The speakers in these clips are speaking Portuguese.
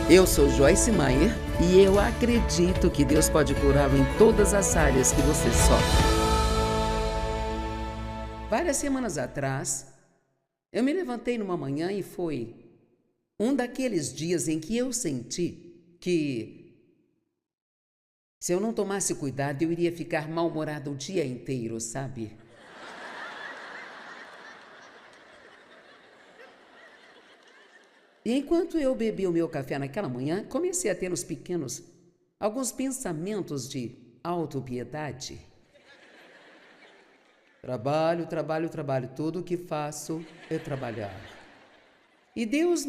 Eu sou Joyce Meyer e eu acredito que Deus pode curá-lo em todas as áreas que você sofre. Várias semanas atrás, eu me levantei numa manhã e foi um daqueles dias em que eu senti que, se eu não tomasse cuidado, eu iria ficar mal-humorada o dia inteiro, sabe? E enquanto eu bebi o meu café naquela manhã, comecei a ter alguns pensamentos de autopiedade. Trabalho, trabalho, trabalho, tudo o que faço é trabalhar. E Deus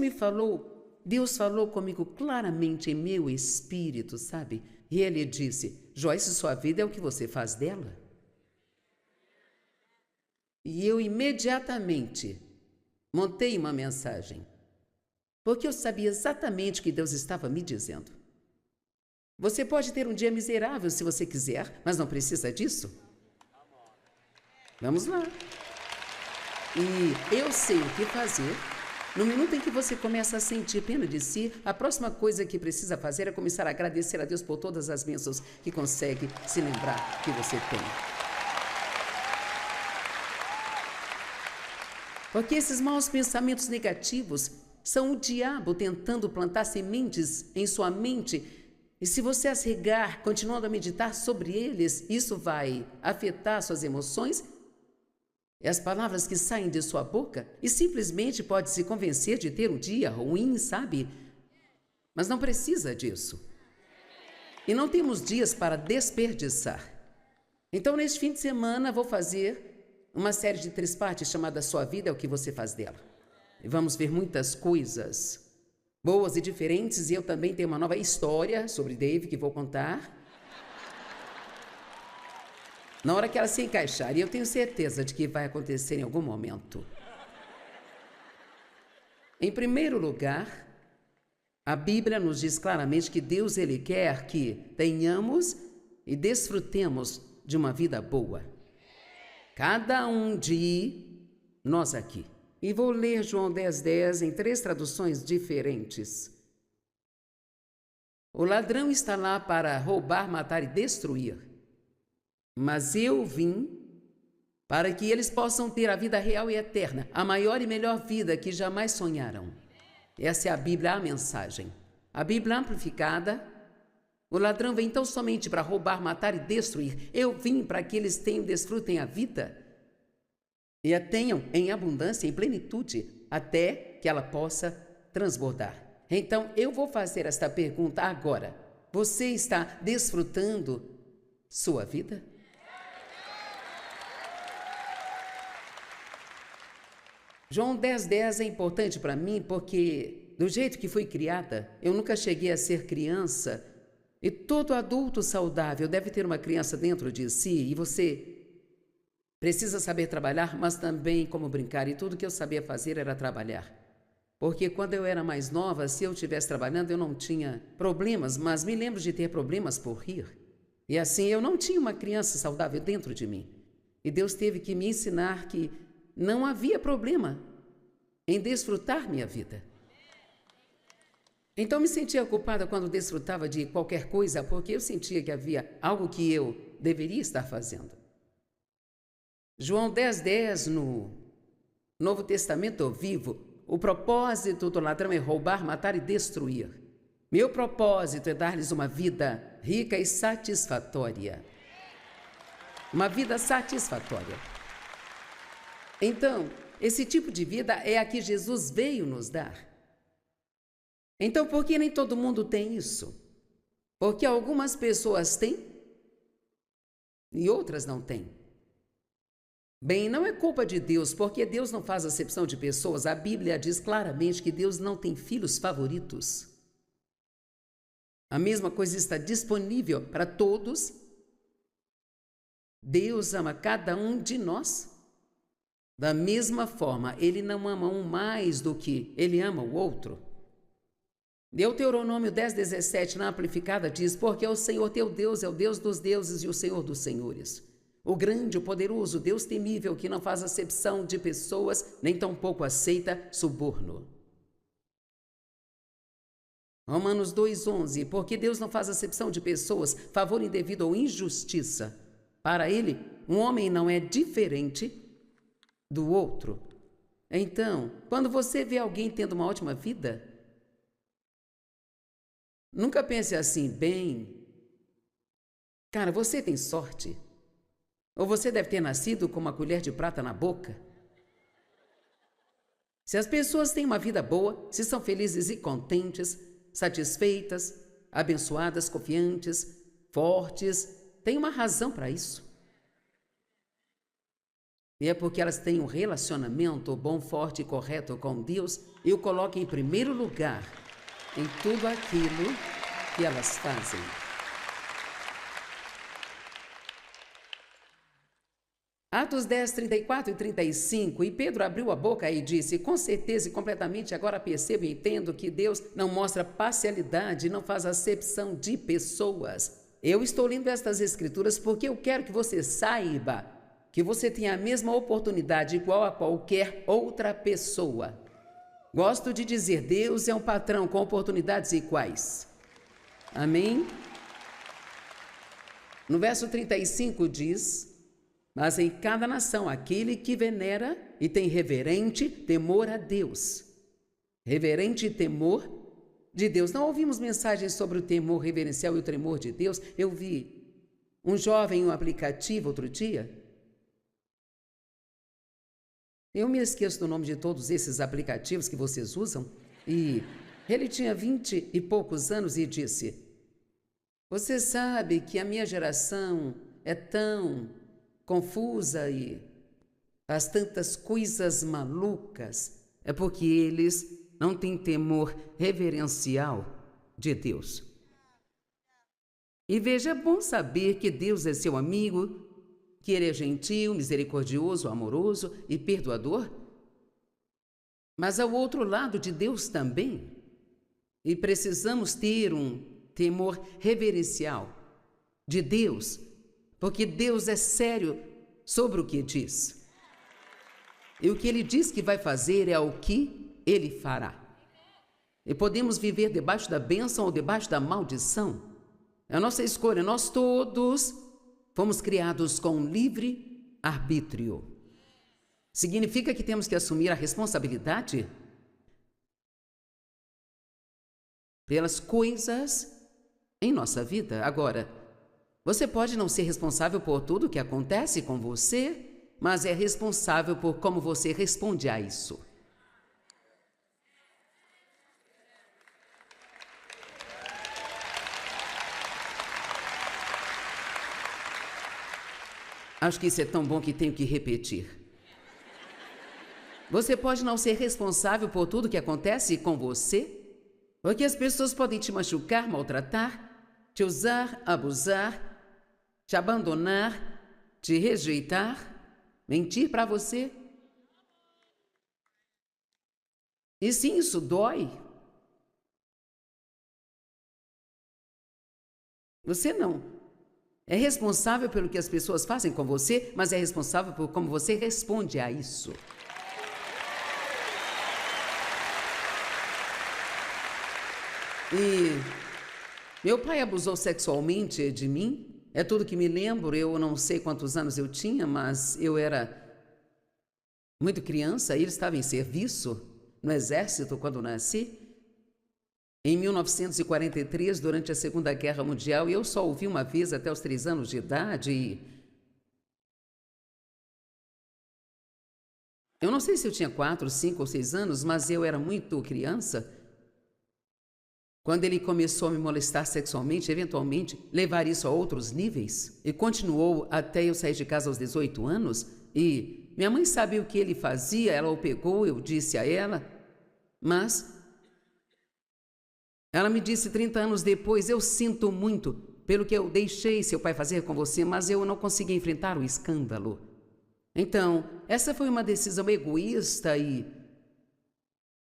falou comigo claramente em meu espírito, sabe? E Ele disse: Joyce, sua vida é o que você faz dela. E eu imediatamente montei uma mensagem. Porque eu sabia exatamente o que Deus estava me dizendo. Você pode ter um dia miserável se você quiser, mas não precisa disso. Vamos lá. E eu sei o que fazer. No minuto em que você começa a sentir pena de si, a próxima coisa que precisa fazer é começar a agradecer a Deus por todas as bênçãos que consegue se lembrar que você tem. Porque esses maus pensamentos negativos são o diabo tentando plantar sementes em sua mente. E se você as regar, continuando a meditar sobre eles, isso vai afetar suas emoções e as palavras que saem de sua boca, e simplesmente pode se convencer de ter um dia ruim, sabe? Mas não precisa disso. E não temos dias para desperdiçar. Então, neste fim de semana, vou fazer uma série de 3 partes chamada Sua Vida é o que você faz dela. E vamos ver muitas coisas boas e diferentes, e eu também tenho uma nova história sobre Dave que vou contar. Na hora que ela se encaixar, e eu tenho certeza de que vai acontecer em algum momento. Em primeiro lugar, a Bíblia nos diz claramente que Deus, Ele quer que tenhamos e desfrutemos de uma vida boa. Cada um de nós aqui. E vou ler João 10:10 em 3 traduções diferentes. O ladrão está lá para roubar, matar e destruir. Mas eu vim para que eles possam ter a vida real e eterna, a maior e melhor vida que jamais sonharam. Essa é a Bíblia, a mensagem. A Bíblia amplificada. O ladrão vem tão somente para roubar, matar e destruir. Eu vim para que eles desfrutem a vida e a tenham em abundância, em plenitude, até que ela possa transbordar. Então, eu vou fazer esta pergunta agora. Você está desfrutando sua vida? João 10:10 é importante para mim porque, do jeito que fui criada, eu nunca cheguei a ser criança, e todo adulto saudável deve ter uma criança dentro de si, e você precisa saber trabalhar, mas também como brincar. E tudo que eu sabia fazer era trabalhar. Porque quando eu era mais nova, se eu estivesse trabalhando, eu não tinha problemas, mas me lembro de ter problemas por rir. E assim, eu não tinha uma criança saudável dentro de mim. E Deus teve que me ensinar que não havia problema em desfrutar minha vida. Então, me sentia culpada quando desfrutava de qualquer coisa, porque eu sentia que havia algo que eu deveria estar fazendo. João 10:10, no Novo Testamento Vivo, o propósito do ladrão é roubar, matar e destruir. Meu propósito é dar-lhes uma vida rica e satisfatória. Uma vida satisfatória. Então, esse tipo de vida é a que Jesus veio nos dar. Então, por que nem todo mundo tem isso? Porque algumas pessoas têm e outras não têm. Bem, não é culpa de Deus, porque Deus não faz acepção de pessoas. A Bíblia diz claramente que Deus não tem filhos favoritos. A mesma coisa está disponível para todos. Deus ama cada um de nós. Da mesma forma, Ele não ama um mais do que Ele ama o outro. Deuteronômio 10:17, na amplificada, diz: porque o Senhor teu Deus é o Deus dos deuses e o Senhor dos senhores. O grande, o poderoso, Deus temível, que não faz acepção de pessoas, nem tampouco aceita suborno. Romanos 2,11, porque Deus não faz acepção de pessoas, favor indevido ou injustiça. Para ele, um homem não é diferente do outro. Então, quando você vê alguém tendo uma ótima vida, nunca pense assim, bem, cara, você tem sorte. Ou você deve ter nascido com uma colher de prata na boca. Se as pessoas têm uma vida boa, se são felizes e contentes, satisfeitas, abençoadas, confiantes, fortes, tem uma razão para isso. E é porque elas têm um relacionamento bom, forte e correto com Deus e o colocam em primeiro lugar em tudo aquilo que elas fazem. Atos 10, 34 e 35, e Pedro abriu a boca e disse, com certeza e completamente agora percebo e entendo que Deus não mostra parcialidade, não faz acepção de pessoas. Eu estou lendo estas escrituras porque eu quero que você saiba que você tem a mesma oportunidade igual a qualquer outra pessoa. Gosto de dizer, Deus é um patrão com oportunidades iguais. Amém? No verso 35 diz, mas em cada nação, aquele que venera e tem reverente temor a Deus. Reverente temor de Deus. Não ouvimos mensagens sobre o temor reverencial e o tremor de Deus. Eu vi um jovem em um aplicativo outro dia. Eu me esqueço do nome de todos esses aplicativos que vocês usam. E ele tinha 20 e poucos anos e disse, você sabe que a minha geração é tão confusa e faz tantas coisas malucas, é porque eles não têm temor reverencial de Deus. E veja, é bom saber que Deus é seu amigo, que Ele é gentil, misericordioso, amoroso e perdoador. Mas ao outro lado de Deus também. E precisamos ter um temor reverencial de Deus, porque Deus é sério sobre o que diz. E o que Ele diz que vai fazer é o que Ele fará. E podemos viver debaixo da bênção ou debaixo da maldição. É a nossa escolha. Nós todos fomos criados com livre arbítrio. Significa que temos que assumir a responsabilidade pelas coisas em nossa vida. Agora, você pode não ser responsável por tudo que acontece com você, mas é responsável por como você responde a isso. Acho que isso é tão bom que tenho que repetir. Você pode não ser responsável por tudo que acontece com você, porque as pessoas podem te machucar, maltratar, te usar, abusar, te abandonar, te rejeitar, mentir para você. E sim, isso dói. Você não é responsável pelo que as pessoas fazem com você, mas é responsável por como você responde a isso. E meu pai abusou sexualmente de mim. É tudo que me lembro. Eu não sei quantos anos eu tinha, mas eu era muito criança. Ele estava em serviço no exército quando nasci. Em 1943, durante a Segunda Guerra Mundial, eu só ouvi uma vez até os 3 anos de idade. E eu não sei se eu tinha 4, 5 ou 6 anos, mas eu era muito criança. Quando ele começou a me molestar sexualmente, eventualmente levar isso a outros níveis, e continuou até eu sair de casa aos 18 anos, e minha mãe sabe o que ele fazia, ela o pegou, eu disse a ela, mas ela me disse 30 anos depois, eu sinto muito pelo que eu deixei seu pai fazer com você, mas eu não consegui enfrentar o escândalo. Então, essa foi uma decisão egoísta e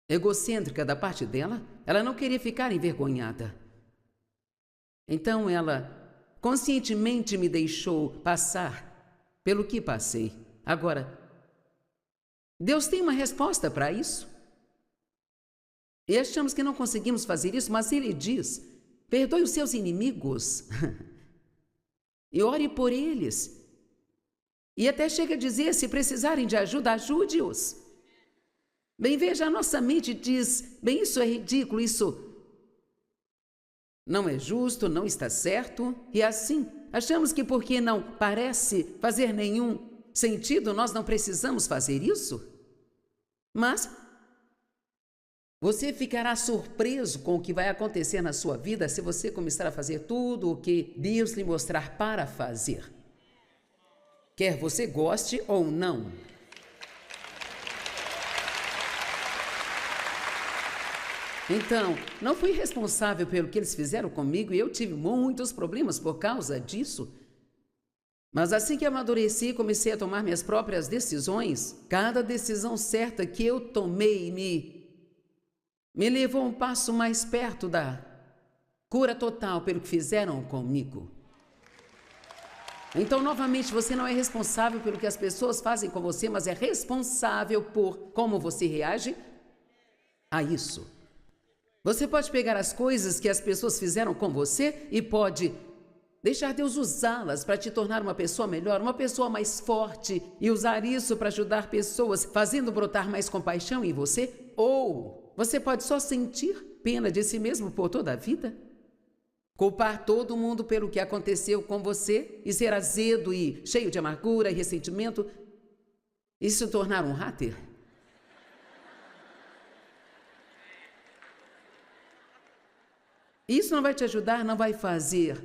egocêntrica da parte dela. Ela não queria ficar envergonhada. Então ela conscientemente me deixou passar pelo que passei. Agora, Deus tem uma resposta para isso. E achamos que não conseguimos fazer isso, mas ele diz: perdoe os seus inimigos e ore por eles. E até chega a dizer, se precisarem de ajuda, ajude-os. Bem, veja, a nossa mente diz, bem, isso é ridículo, isso não é justo, não está certo. E assim, achamos que porque não parece fazer nenhum sentido, nós não precisamos fazer isso. Mas você ficará surpreso com o que vai acontecer na sua vida se você começar a fazer tudo o que Deus lhe mostrar para fazer. Quer você goste ou não. Então, não fui responsável pelo que eles fizeram comigo e eu tive muitos problemas por causa disso. Mas assim que amadureci e comecei a tomar minhas próprias decisões, cada decisão certa que eu tomei me levou um passo mais perto da cura total pelo que fizeram comigo. Então, novamente, você não é responsável pelo que as pessoas fazem com você, mas é responsável por como você reage a isso. Você pode pegar as coisas que as pessoas fizeram com você e pode deixar Deus usá-las para te tornar uma pessoa melhor, uma pessoa mais forte e usar isso para ajudar pessoas, fazendo brotar mais compaixão em você. Ou você pode só sentir pena de si mesmo por toda a vida, culpar todo mundo pelo que aconteceu com você e ser azedo e cheio de amargura e ressentimento e se tornar um hater. Isso não vai te ajudar, não vai fazer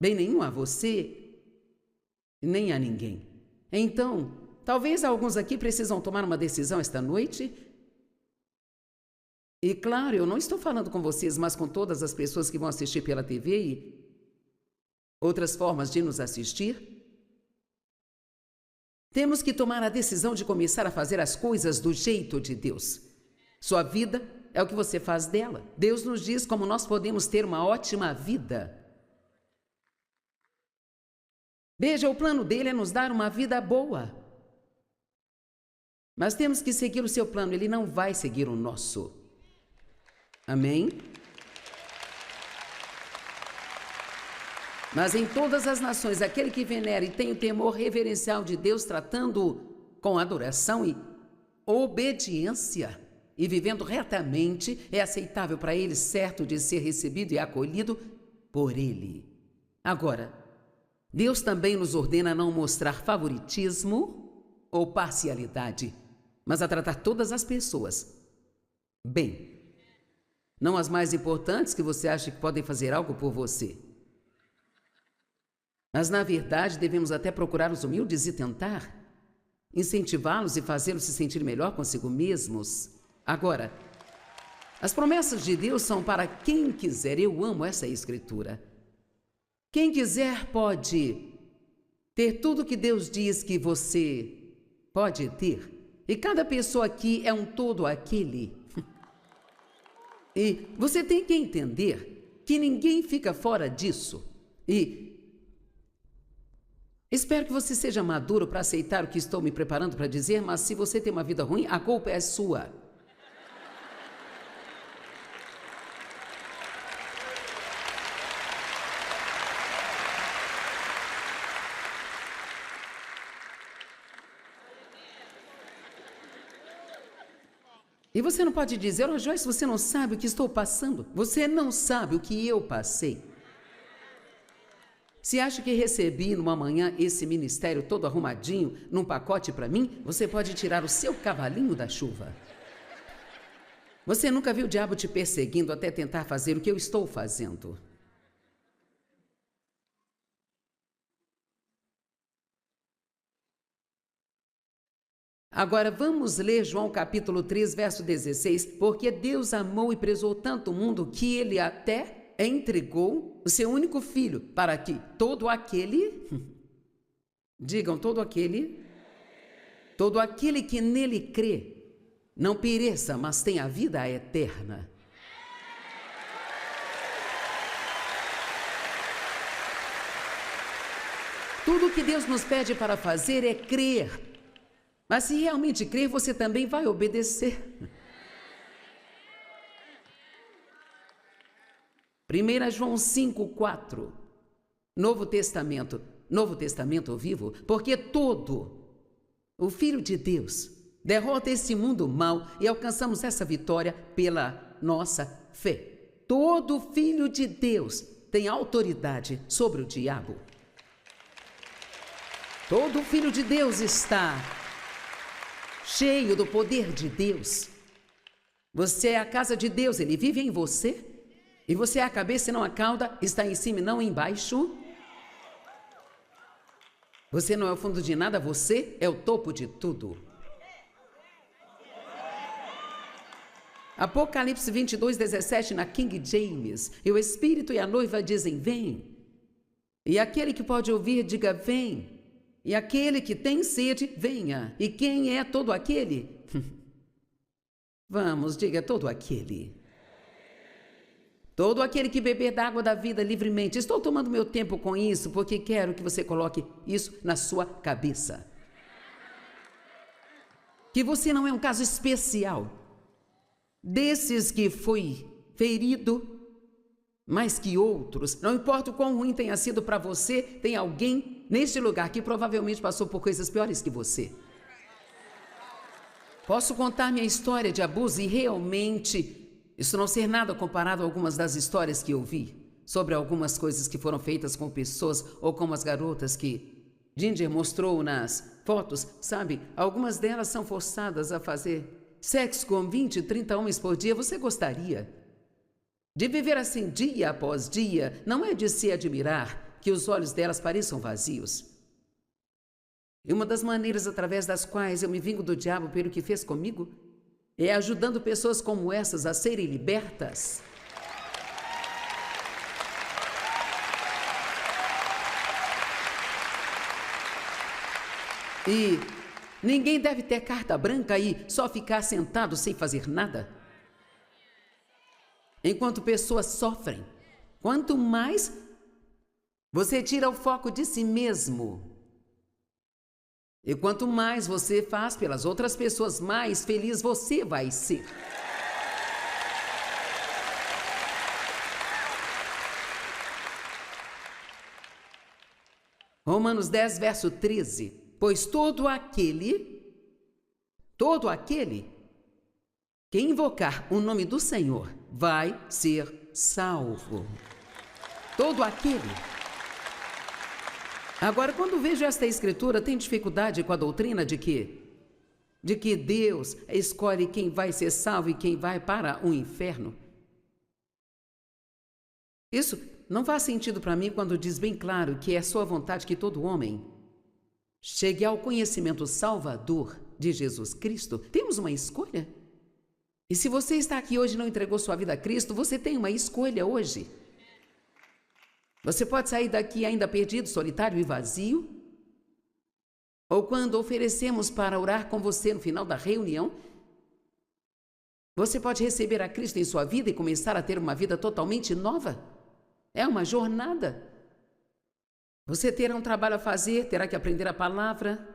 bem nenhum a você, nem a ninguém. Então, talvez alguns aqui precisam tomar uma decisão esta noite. E claro, eu não estou falando com vocês, mas com todas as pessoas que vão assistir pela TV e outras formas de nos assistir. Temos que tomar a decisão de começar a fazer as coisas do jeito de Deus. Sua vida é o que você faz dela. Deus nos diz como nós podemos ter uma ótima vida. Veja, o plano dele é nos dar uma vida boa. Mas temos que seguir o seu plano, ele não vai seguir o nosso. Amém? Mas em todas as nações, aquele que venera e tem o temor reverencial de Deus, tratando com adoração e obediência e vivendo retamente, é aceitável para ele, certo de ser recebido e acolhido por ele. Agora, Deus também nos ordena a não mostrar favoritismo ou parcialidade, mas a tratar todas as pessoas bem. Não as mais importantes que você acha que podem fazer algo por você. Mas, na verdade, devemos até procurar os humildes e tentar incentivá-los e fazê-los se sentir melhor consigo mesmos. Agora, as promessas de Deus são para quem quiser. Eu amo essa escritura. Quem quiser pode ter tudo que Deus diz que você pode ter. E cada pessoa aqui é um todo aquele. E você tem que entender que ninguém fica fora disso. E espero que você seja maduro para aceitar o que estou me preparando para dizer, mas se você tem uma vida ruim, a culpa é sua. E você não pode dizer, oh, Joyce, você não sabe o que estou passando. Você não sabe o que eu passei. Se acha que recebi numa manhã esse ministério todo arrumadinho, num pacote para mim, você pode tirar o seu cavalinho da chuva. Você nunca viu o diabo te perseguindo até tentar fazer o que eu estou fazendo. Agora vamos ler João capítulo 3, verso 16. Porque Deus amou e prezou tanto o mundo que ele até entregou o seu único filho para que todo aquele, digam todo aquele que nele crê, não pereça, mas tenha a vida eterna. Tudo o que Deus nos pede para fazer é crer. Mas se realmente crer, você também vai obedecer. 1 João 5:4. Novo Testamento vivo, porque todo o Filho de Deus derrota esse mundo mal e alcançamos essa vitória pela nossa fé. Todo Filho de Deus tem autoridade sobre o diabo. Todo Filho de Deus está cheio do poder de Deus. Você é a casa de Deus, Ele vive em você. E você é a cabeça e não a cauda, está em cima e não embaixo. Você não é o fundo de nada, você é o topo de tudo. Apocalipse 22:17 na King James. E o Espírito e a noiva dizem, vem. E aquele que pode ouvir, diga, vem. E aquele que tem sede, venha. E quem é todo aquele? Vamos, diga, todo aquele. Todo aquele que beber da água da vida livremente. Estou tomando meu tempo com isso, porque quero que você coloque isso na sua cabeça. Que você não é um caso especial. Desses que foi ferido, mais que outros. Não importa o quão ruim tenha sido para você, tem alguém neste lugar que provavelmente passou por coisas piores que você. Posso contar minha história de abuso e realmente isso não ser nada comparado a algumas das histórias que eu vi sobre algumas coisas que foram feitas com pessoas ou com as garotas que Ginger mostrou nas fotos, sabe? Algumas delas são forçadas a fazer sexo com 20, 30 homens por dia. Você gostaria de viver assim dia após dia? Não é de se admirar que os olhos delas pareçam vazios. E uma das maneiras através das quais eu me vingo do diabo pelo que fez comigo é ajudando pessoas como essas a serem libertas. E ninguém deve ter carta branca e só ficar sentado sem fazer nada. Enquanto pessoas sofrem, quanto mais você tira o foco de si mesmo, e quanto mais você faz pelas outras pessoas, mais feliz você vai ser. Romanos 10, verso 13. Pois todo aquele que invocar o nome do Senhor vai ser salvo. Todo aquele. Agora, quando vejo esta escritura, tenho dificuldade com a doutrina de que Deus escolhe quem vai ser salvo e quem vai para o inferno. Isso não faz sentido para mim quando diz bem claro que é sua vontade que todo homem chegue ao conhecimento salvador de Jesus Cristo. Temos uma escolha. E se você está aqui hoje e não entregou sua vida a Cristo, você tem uma escolha hoje. Você pode sair daqui ainda perdido, solitário e vazio. Ou quando oferecemos para orar com você no final da reunião, você pode receber a Cristo em sua vida e começar a ter uma vida totalmente nova. É uma jornada. Você terá um trabalho a fazer, terá que aprender a palavra.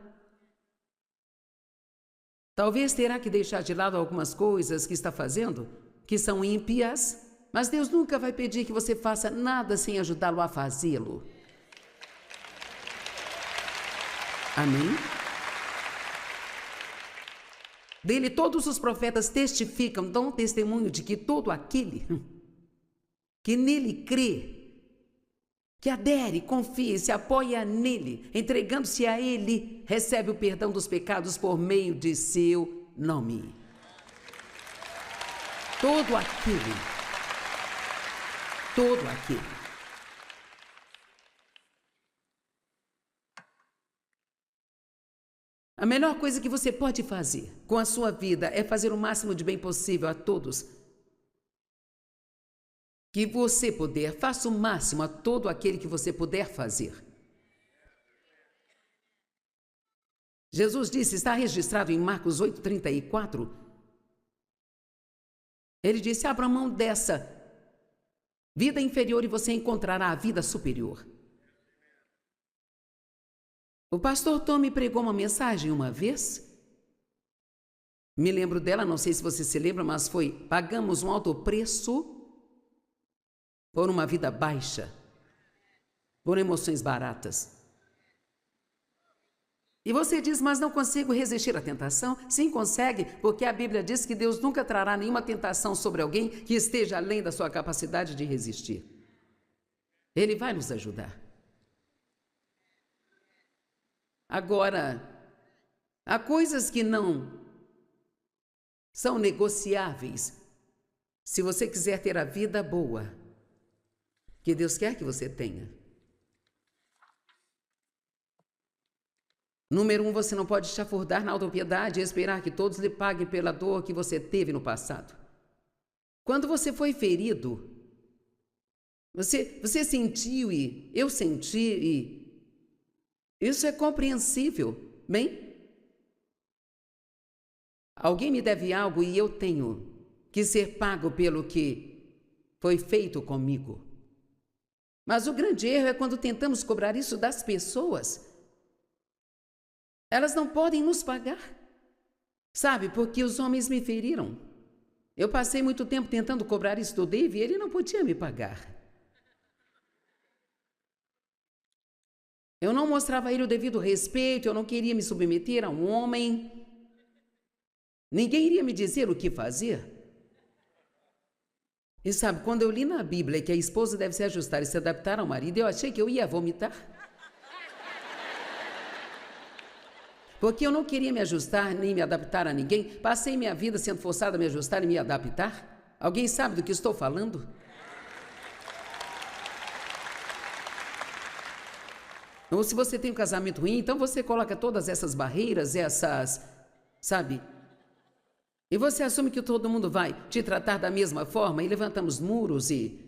Talvez terá que deixar de lado algumas coisas que está fazendo, que são ímpias. Mas Deus nunca vai pedir que você faça nada sem ajudá-lo a fazê-lo. Amém? Dele todos os profetas testificam, dão testemunho de que todo aquele que nele crê, que adere, confia, se apoia nele, entregando-se a ele, recebe o perdão dos pecados por meio de seu nome. Todo aquele. A melhor coisa que você pode fazer com a sua vida é fazer o máximo de bem possível a todos que você puder. Faça o máximo a todo aquele que você puder fazer. Jesus disse, está registrado em Marcos 8:34. Ele disse, abra mão dessa vida inferior e você encontrará a vida superior. O pastor Tom me pregou uma mensagem uma vez. Me lembro dela, não sei se você se lembra, mas foi: pagamos um alto preço por uma vida baixa, por emoções baratas. E você diz, mas não consigo resistir à tentação? Sim, consegue, porque a Bíblia diz que Deus nunca trará nenhuma tentação sobre alguém que esteja além da sua capacidade de resistir. Ele vai nos ajudar. Agora, há coisas que não são negociáveis. Se você quiser ter a vida boa que Deus quer que você tenha. Número 1, você não pode chafurdar na autopiedade e esperar que todos lhe paguem pela dor que você teve no passado. Quando você foi ferido, você sentiu e eu senti e isso é compreensível, bem? Alguém me deve algo e eu tenho que ser pago pelo que foi feito comigo. Mas o grande erro é quando tentamos cobrar isso das pessoas. Elas não podem nos pagar. Sabe, porque os homens me feriram. Eu passei muito tempo tentando cobrar isso do Dave e ele não podia me pagar. Eu não mostrava a ele o devido respeito, eu não queria me submeter a um homem. Ninguém iria me dizer o que fazer. E sabe, quando eu li na Bíblia que a esposa deve se ajustar e se adaptar ao marido, eu achei que eu ia vomitar. Porque eu não queria me ajustar nem me adaptar a ninguém. Passei minha vida sendo forçada a me ajustar e me adaptar. Alguém sabe do que estou falando? Ou se você tem um casamento ruim, então você coloca todas essas barreiras, sabe? E você assume que todo mundo vai te tratar da mesma forma e levantamos muros e...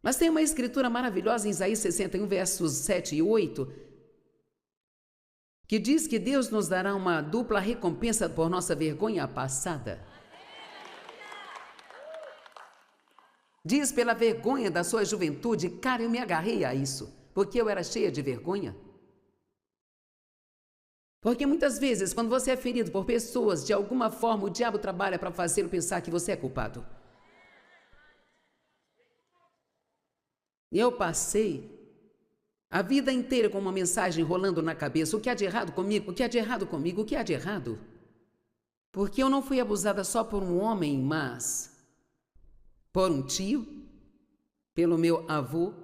Mas tem uma escritura maravilhosa em Isaías 61, versos 7 e 8, que diz que Deus nos dará uma dupla recompensa por nossa vergonha passada. Diz pela vergonha da sua juventude, cara, eu me agarrei a isso, porque eu era cheia de vergonha. Porque muitas vezes, quando você é ferido por pessoas, de alguma forma o diabo trabalha para fazê-lo pensar que você é culpado. E eu passei a vida inteira com uma mensagem rolando na cabeça. O que há de errado comigo? O que há de errado comigo? O que há de errado? Porque eu não fui abusada só por um homem, mas por um tio, pelo meu avô,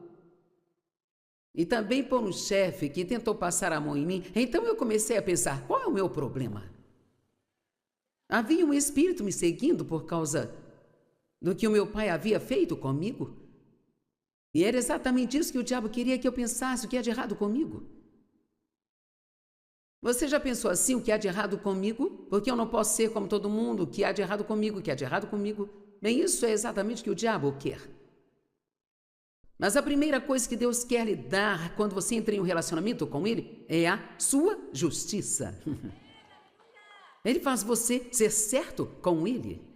e também por um chefe que tentou passar a mão em mim. Então eu comecei a pensar, qual é o meu problema? Havia um espírito me seguindo por causa do que o meu pai havia feito comigo? E era exatamente isso que o diabo queria que eu pensasse, o que há de errado comigo. Você já pensou assim, o que há de errado comigo? Porque eu não posso ser como todo mundo, o que há de errado comigo, o que há de errado comigo? Bem, isso é exatamente o que o diabo quer. Mas a primeira coisa que Deus quer lhe dar quando você entra em um relacionamento com Ele é a sua justiça. Ele faz você ser certo com Ele.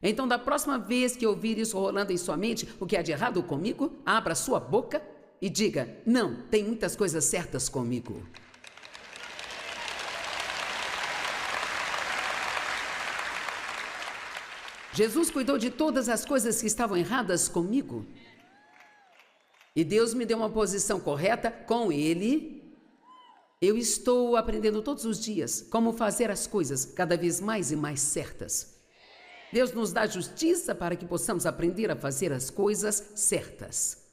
Então, da próxima vez que ouvir isso rolando em sua mente, o que há de errado comigo, abra sua boca e diga, não, tem muitas coisas certas comigo. Jesus cuidou de todas as coisas que estavam erradas comigo. E Deus me deu uma posição correta com Ele. Eu estou aprendendo todos os dias como fazer as coisas cada vez mais e mais certas. Deus nos dá justiça para que possamos aprender a fazer as coisas certas.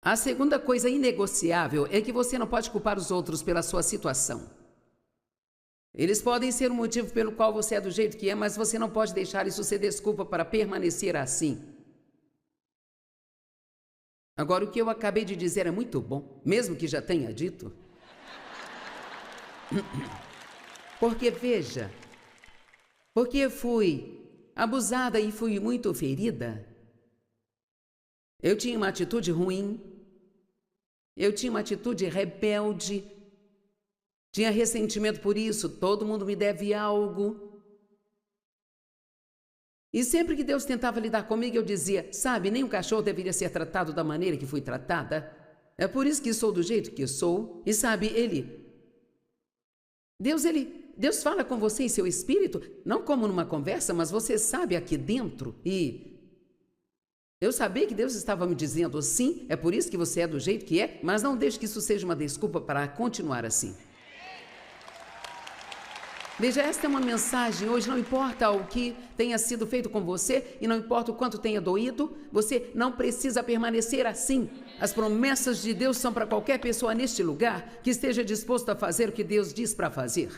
A segunda coisa inegociável é que você não pode culpar os outros pela sua situação. Eles podem ser o motivo pelo qual você é do jeito que é, mas você não pode deixar isso ser desculpa para permanecer assim. Agora, o que eu acabei de dizer é muito bom, mesmo que já tenha dito. Porque, veja, porque eu fui abusada e fui muito ferida. Eu tinha uma atitude ruim, eu tinha uma atitude rebelde, tinha ressentimento por isso, todo mundo me deve algo. E sempre que Deus tentava lidar comigo, eu dizia, sabe, nem um cachorro deveria ser tratado da maneira que fui tratada. É por isso que sou do jeito que sou. E sabe, Deus, ele Deus fala com você em seu espírito, não como numa conversa, mas você sabe aqui dentro. E eu sabia que Deus estava me dizendo sim, é por isso que você é do jeito que é, mas não deixe que isso seja uma desculpa para continuar assim. Veja, esta é uma mensagem hoje, não importa o que tenha sido feito com você e não importa o quanto tenha doído, você não precisa permanecer assim. As promessas de Deus são para qualquer pessoa neste lugar que esteja disposto a fazer o que Deus diz para fazer.